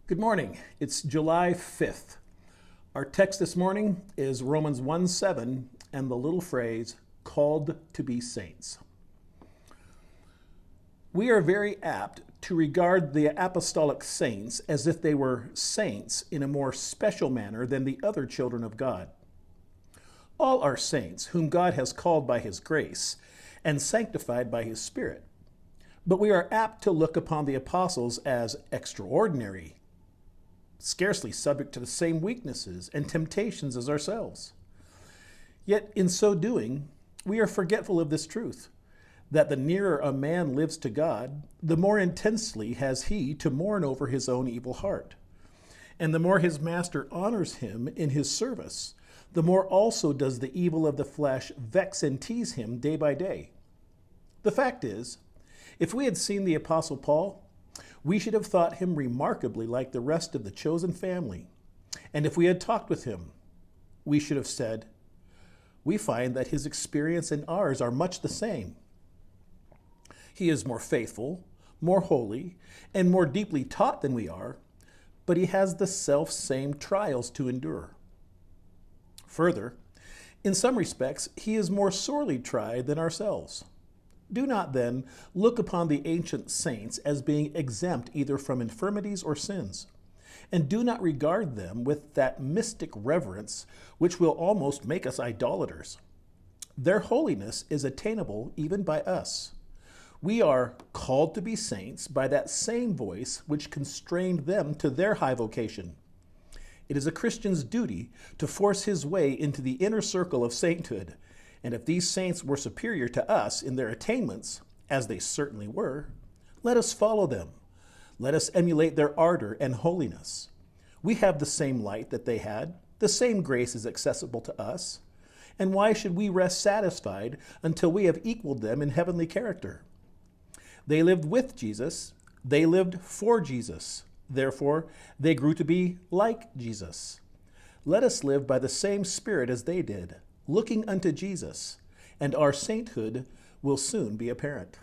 Good morning. It's July 5th. Our text this morning is Romans 1:7 and the little phrase, called to be saints. We are very apt to regard the apostolic saints as if they were saints in a more special manner than the other children of God. All are saints whom God has called by his grace and sanctified by his Spirit. But we are apt to look upon the apostles as extraordinary, scarcely subject to the same weaknesses and temptations as ourselves. Yet in so doing, we are forgetful of this truth, that the nearer a man lives to God, the more intensely has he to mourn over his own evil heart. And the more his master honors him in his service, the more also does the evil of the flesh vex and tease him day by day. The fact is, if we had seen the Apostle Paul, we should have thought him remarkably like the rest of the chosen family. And if we had talked with him, we should have said, we find that his experience and ours are much the same. He is more faithful, more holy, and more deeply taught than we are, but he has the self-same trials to endure. Further, in some respects, he is more sorely tried than ourselves. Do not, then, look upon the ancient saints as being exempt either from infirmities or sins, and do not regard them with that mystic reverence which will almost make us idolaters. Their holiness is attainable even by us. We are called to be saints by that same voice which constrained them to their high vocation. It is a Christian's duty to force his way into the inner circle of sainthood, and if these saints were superior to us in their attainments, as they certainly were, let us follow them. Let us emulate their ardor and holiness. We have the same light that they had. The same grace is accessible to us. And why should we rest satisfied until we have equaled them in heavenly character? They lived with Jesus. They lived for Jesus. Therefore, they grew to be like Jesus. Let us live by the same Spirit as they did, looking unto Jesus, and our sainthood will soon be apparent.